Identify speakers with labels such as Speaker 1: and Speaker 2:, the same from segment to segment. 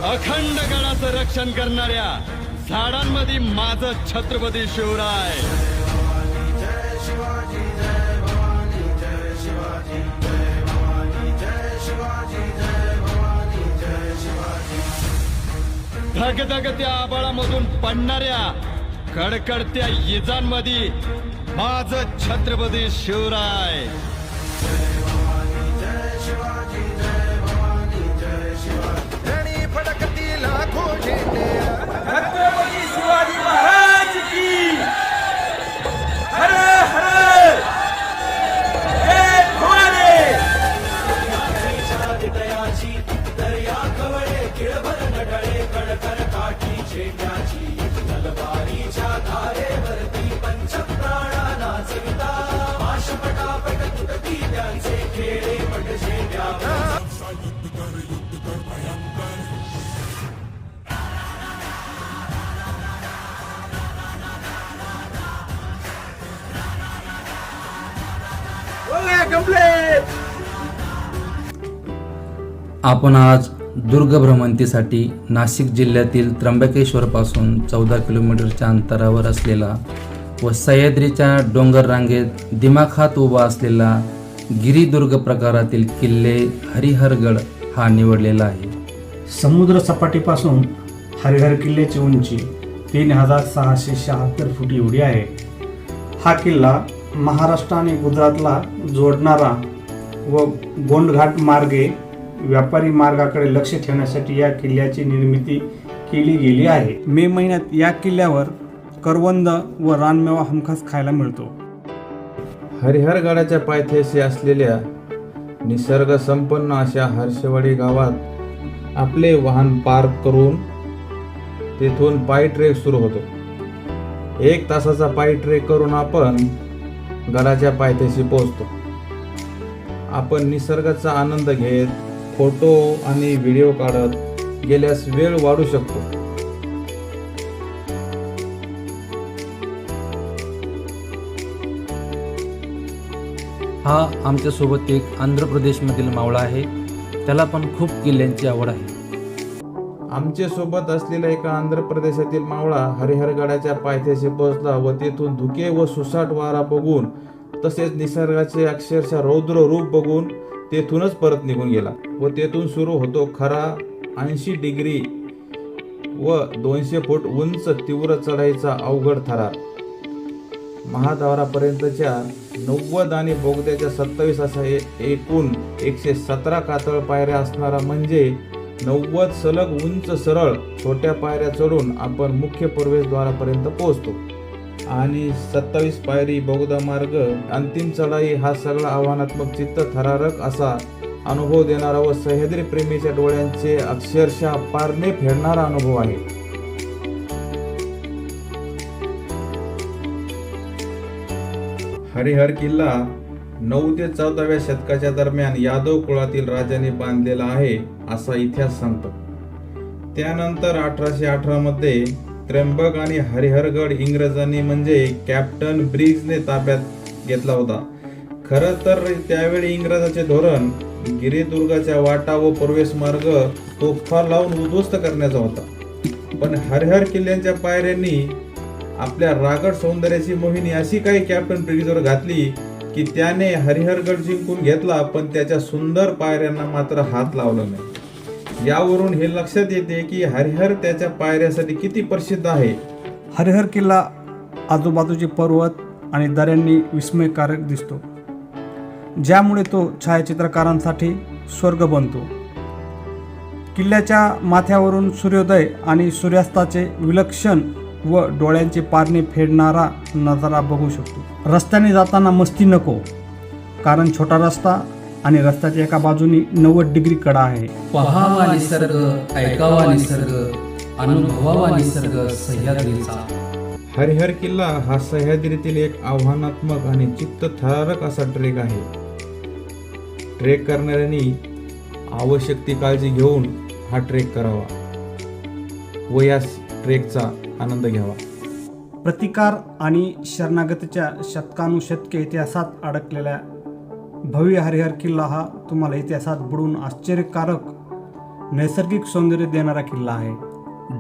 Speaker 1: अखंड गडाचं रक्षण करणाऱ्या झाडांमध्ये माझं छत्रपती शिवराय. धगधगत्या आबाळामधून पडणाऱ्या कडकडत्या इजांमध्ये माझं छत्रपती शिवराय.
Speaker 2: छत्रपती शिवाजी महाराज की हर हर जय भवानी. दर्या कवळे किळभर नडळे कडकर काठी चेंड्याची तलवारीच्या धारेवरती पंचप्राणाला जगता पाशपटापट तुटती त्यांचे खेळे पट झेंड्यावर.
Speaker 3: आपण आज दुर्ग भ्रमंतीसाठी नाशिक जिल्ह्यातील त्र्यंबकेश्वरपासून 14 किलोमीटरच्या अंतरावर असलेला व सह्याद्रीच्या डोंगर रांगेत दिमाखात उभा असलेला गिरिदुर्ग प्रकारातील किल्ले हरिहरगड हा निवडलेला आहे.
Speaker 4: समुद्र सपाटीपासून हरिहर किल्ल्याची उंची 3676 फूट एवढी आहे. हा किल्ला महाराष्ट्र आणि गुजरातला जोडणारा व गोंडघाट मार्गे व्यापारी मार्गाकडे लक्ष ठेवण्यासाठी या किल्ल्याची निर्मिती केली गेली आहे. मे महिन्यात या किल्ल्यावर करवंद व रानमेवा हमखास खायला मिळतो.
Speaker 5: हरिहरगडाच्या पायथ्याशी असलेल्या निसर्ग संपन्न अशा हर्षवाडी गावात आपले वाहन पार्क करून तेथून पायी ट्रेक सुरू होतो. 1 तासाचा पायी ट्रेक करून आपण गडाच्या पायथ्याशी पोहोचतो. आपण निसर्गाचा आनंद घेत फोटो आणि व्हिडिओ काढत गेल्यास वेळ वाढू शकतो.
Speaker 3: हा आमच्यासोबत एक आंध्र प्रदेशमधील मावळा आहे. त्याला पण खूप किल्ल्यांची आवड आहे.
Speaker 5: आमचे सोबत असलेला एका आंध्र प्रदेशातील मावळा हरिहरगडाच्या पायथ्याशी पोहोचला व तेथून धुके व सुसाट वारा बघून तसेच निसर्गाचे अक्षरशः रौद्र रूप बघून तेथूनच परत निघून गेला व तेथून सुरू होतो खरा 80 डिग्री व 200 फूट उंच तीव्र चढाईचा अवघड थरार. महाद्वारापर्यंतच्या 90 आणि बोगद्याच्या 27 अशा एकूण 117 कातळ पायऱ्या असणारा म्हणजे 90 सलग उंच सरळ छोट्या पायऱ्या चढून आपण मुख्य प्रवेशद्वारापर्यंत पोहोचतो आणि 27 पायरी बोगदा मार्ग अंतिम चढाई हा सगळा आव्हानात्मक चित्त थरारक असा अनुभव देणारा व सह्याद्री प्रेमीच्या डोळ्यांचे अक्षरशः पारणे फेडणारा अनुभव आहे. हरिहर किल्ला 9 ते 14व्या शतकाच्या दरम्यान यादव कुळातील राजाने बांधलेला आहे असा इतिहास सांगतो. त्यानंतर 1818 मध्ये त्र्यंबक आणि हरिहरगड इंग्रजांनी म्हणजे कॅप्टन ब्रिग्जने ताब्यात घेतला होता. खरं तर त्यावेळी इंग्रजाचे धोरण गिरिदुर्गाच्या वाटा व प्रवेश मार्ग तोफा लावून उद्ध्वस्त करण्याचा होता. पण हरिहर किल्ल्याच्या पायऱ्यांनी आपल्या रागड सौंदर्याची मोहिनी अशी काही कॅप्टन ब्रिग्जवर घातली की त्याने हरिहरगड जिंकून घेतला, पण त्याच्या सुंदर पायऱ्यांना मात्र हात लावला नाही. यावरून हे लक्षात येते की हरिहर त्याच्या पायऱ्यासाठी किती प्रसिद्ध आहे.
Speaker 4: हरिहर किल्ला आजूबाजूचे पर्वत आणि दऱ्यांनी विस्मयकारक दिसतो, ज्यामुळे तो छायाचित्रकारांसाठी स्वर्ग बनतो. किल्ल्याच्या माथ्यावरून सूर्योदय आणि सूर्यास्ताचे विलक्षण व डोळ्यांचे पारणे फेडणारा नजारा बघू शकतो. रस्त्याने जाताना मस्ती नको, कारण छोटा रस्ता आणि रस्त्याच्या एका बाजूनी 90 डिग्री कडा आहे.
Speaker 3: पहावा निसर्ग, ऐकावा निसर्ग, अनुभवावा निसर्ग सह्याद्रीचा.
Speaker 5: हरिहर किल्ला हा सह्याद्रीतील एक आव्हानात्मक आणि चित्त थरारक असा ट्रेक आहे. ट्रेक करणाऱ्यांनी आवश्यक ती काळजी घेऊन हा ट्रेक करावा व या ट्रेकचा आनंद घ्यावा.
Speaker 4: प्रतिकार आणि शरणागतीच्या शतकानुशतके इतिहासात अडकलेल्या भव्य हरिहर किल्ला हा तुम्हाला इतिहासात बुडून आश्चर्यकारक नैसर्गिक सौंदर्य देणारा किल्ला आहे.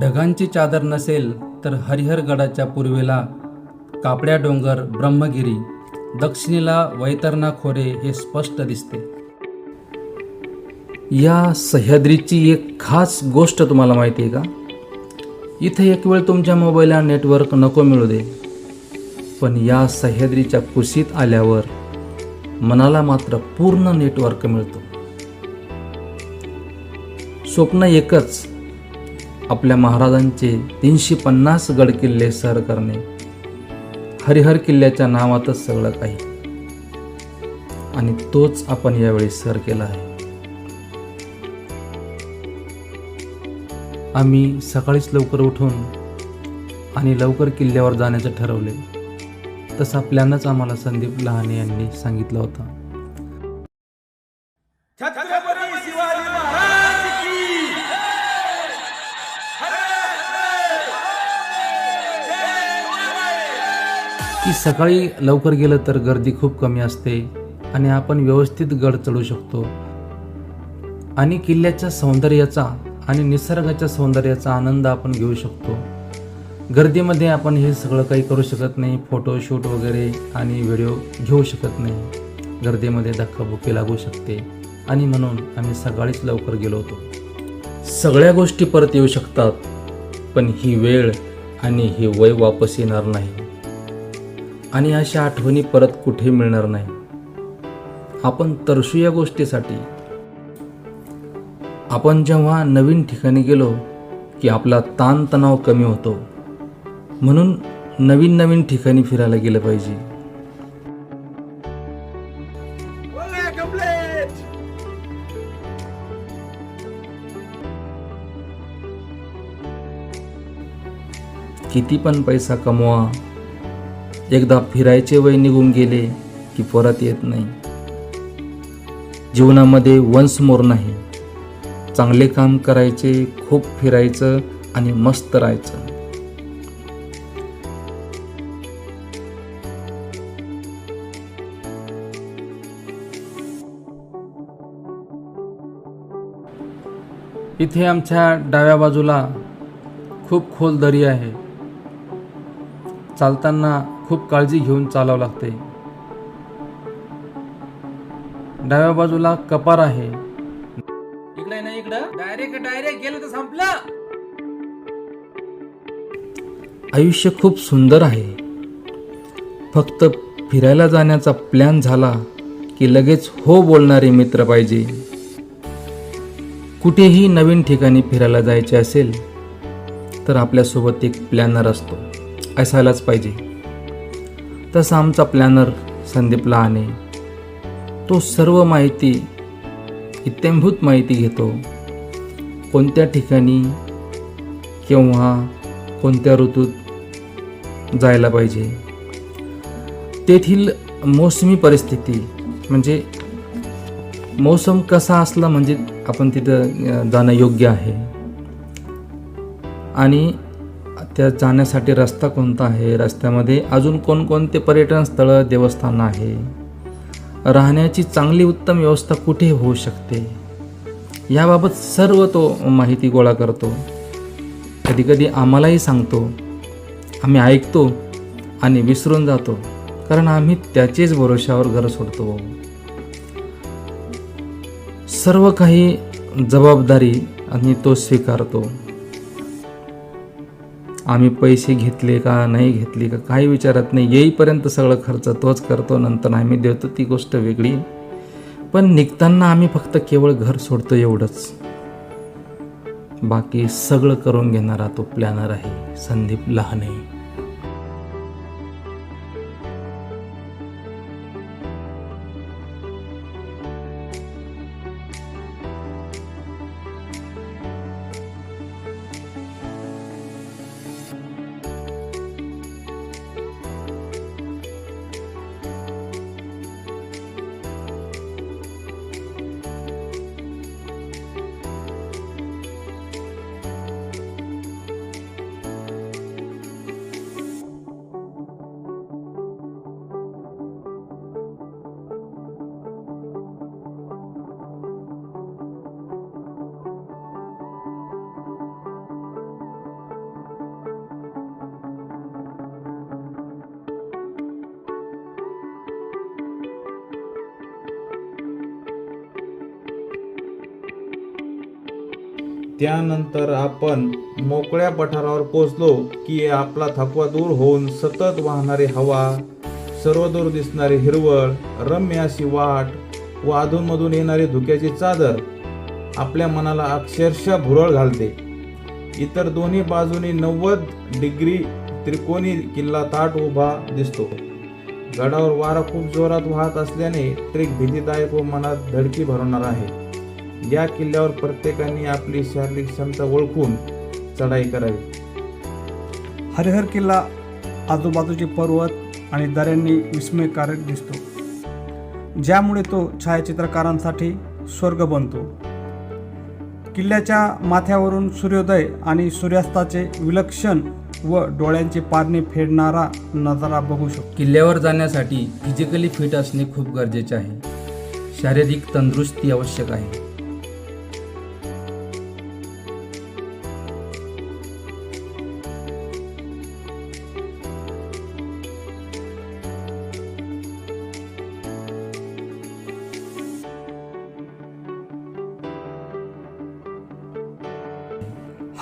Speaker 3: ढगांची चादर नसेल तर हरिहरगडाच्या पूर्वेला कापड्या डोंगर, ब्रह्मगिरी, दक्षिणेला वैतरणा खोरे हे स्पष्ट दिसते. या सह्याद्रीची एक खास गोष्ट तुम्हाला माहिती आहे का? इथे एक वेळ तुमच्या मोबाईलला नेटवर्क नको मिळू दे, पण या सह्याद्रीच्या कुशीत आल्यावर मनाला मात्र पूर्ण नेटवर्क मिळतो. स्वप्न एकच, आपल्या महाराजांचे 350 गड किल्ले सर करणे. हरिहर किल्ल्याच्या नावातच सगळं काही, आणि तोच आपण यावेळी सर केला आहे. आम्ही सकाळीच लवकर उठून आणि लवकर किल्ल्यावर जाण्याचं ठरवले. तसा प्लॅनच आम्हाला संदीप लहाने यांनी सांगितला होता.
Speaker 2: छत्रपती शिवाजी महाराज की
Speaker 3: की सकाळी लवकर गेलं तर गर्दी खूप कमी असते आणि आपण व्यवस्थित गड चढू शकतो आणि किल्ल्याच्या सौंदर्याचा आणि निसर्गाच्या सौंदर्याचा आनंद आपण घेऊ शकतो. गर्दीमध्ये आपण हे सगळं काही करू शकत नाही, फोटोशूट वगैरे आणि व्हिडिओ घेऊ शकत नाही. गर्दीमध्ये धक्काबुक्की लागू शकते आणि म्हणून आम्ही सकाळीच लवकर गेलो होतो. सगळ्या गोष्टी परत येऊ शकतात, पण ही वेळ आणि ही वय वापस येणार नाही आणि अशा आठवणी परत कुठे मिळणार नाही. आपण तरसू या गोष्टीसाठी. आपण जेव्हा नवीन ठिकाणी गेलो की आपला ताणतणाव कमी होतो, म्हणून नवीन नवीन ठिकाणी फिरायला गेलं पाहिजे. किती पण पैसा कमवा, एकदा फिरायचे वय निघून गेले की परत येत नाही. जीवनामध्ये वन्स मोर नाही. चांगले काम करायचे, खूप फिरायचं आणि मस्त राहायचं. इथे आमच्या डाव्या बाजूला खूप खोल दरी आहे. चालताना खूप काळजी घेऊन चालावं लागते. डाव्या बाजूला कपार आहे. इकडे नाही, इकडं डायरेक्ट गेलं तर संपलं. आयुष्य खूप सुंदर आहे. फक्त फिरायला जाण्याचा प्लॅन झाला की लगेच हो बोलणारे मित्र पाहिजे. कुठेही नवीन ठिकाणी फिरायला जायचे असेल तर आपल्यासोबत एक प्लॅनर असतो, असायलाच पाहिजे. तसा आमचा प्लॅनर संदीप लहाने. तो सर्व माहिती, इत्थंभूत माहिती घेतो. कोणत्या ठिकाणी, केव्हा, कोणत्या ऋतूत जायला पाहिजे, तेथील मोसमी परिस्थिती, म्हणजे मौसम कसा असला म्हणजे आपण तिथं जाणं योग्य आहे, आणि त्या जाण्यासाठी रस्ता कोणता आहे, रस्त्यामध्ये अजून कोणकोणते पर्यटन स्थळं, देवस्थानं आहे, राहण्याची चांगली उत्तम व्यवस्था कुठे होऊ शकते, याबाबत सर्व तो माहिती गोळा करतो. कधीकधी आम्हालाही सांगतो. आम्ही ऐकतो आणि विसरून जातो, कारण आम्ही त्याचेच भरोशावर घर सोडतो. सर्व काही जबाबदारी आणि तो स्वीकारतो. आम्ही पैसे घेतले का नाही घेतले का काही विचारत नाही. येईपर्यंत सगळं खर्च तोच करतो, नंतर आम्ही देतो ती गोष्ट वेगळी. पण निघताना आम्ही फक्त केवळ घर सोडतो एवढंच. बाकी सगळं करून घेणारा तो प्लॅनर आहे संदीप लहाने.
Speaker 5: त्यानंतर आपण मोकळ्या पठारावर पोचलो की आपला थकवा दूर होऊन सतत वाहणारी हवा, सर्वदूर दिसणारी हिरवळ, रम्य अशी वाट व अधूनमधून येणारी धुक्याची चादर आपल्या मनाला अक्षरशः भुरळ घालते. इतर दोन्ही बाजूनी 90 डिग्री त्रिकोणी किल्ला ताठ उभा दिसतो. गडावर वारा खूप जोरात वाहत असल्याने ट्रेक भीतीदायक व मनात धडकी भरवणार आहे. या किल्ल्यावर प्रत्येकाने आपली शारीरिक क्षमता ओळखून चढाई करावी.
Speaker 4: हरिहर किल्ला आजूबाजूचे पर्वत आणि दऱ्यांनी विस्मयकारक दिसतो, ज्यामुळे तो छायाचित्रकारांसाठी स्वर्ग बनतो. किल्ल्याच्या माथ्यावरून सूर्योदय आणि सूर्यास्ताचे विलक्षण व डोळ्यांची पारणी फेडणारा नजारा बघू शकतो.
Speaker 3: किल्ल्यावर जाण्यासाठी फिजिकली फिट असणे खूप गरजेचे आहे. शारीरिक तंदुरुस्ती आवश्यक आहे.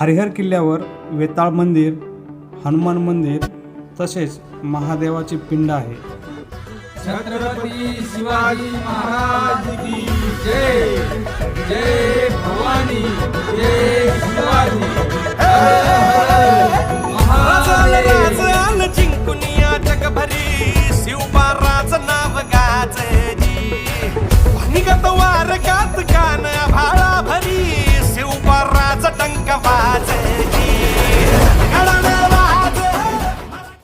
Speaker 4: हरिहर किल्ल्यावर वेताळ मंदिर, हनुमान मंदिर तसेच महादेवाची पिंड आहे.
Speaker 2: छत्रपती शिवाजी महाराज की जय. जय भवानी जय.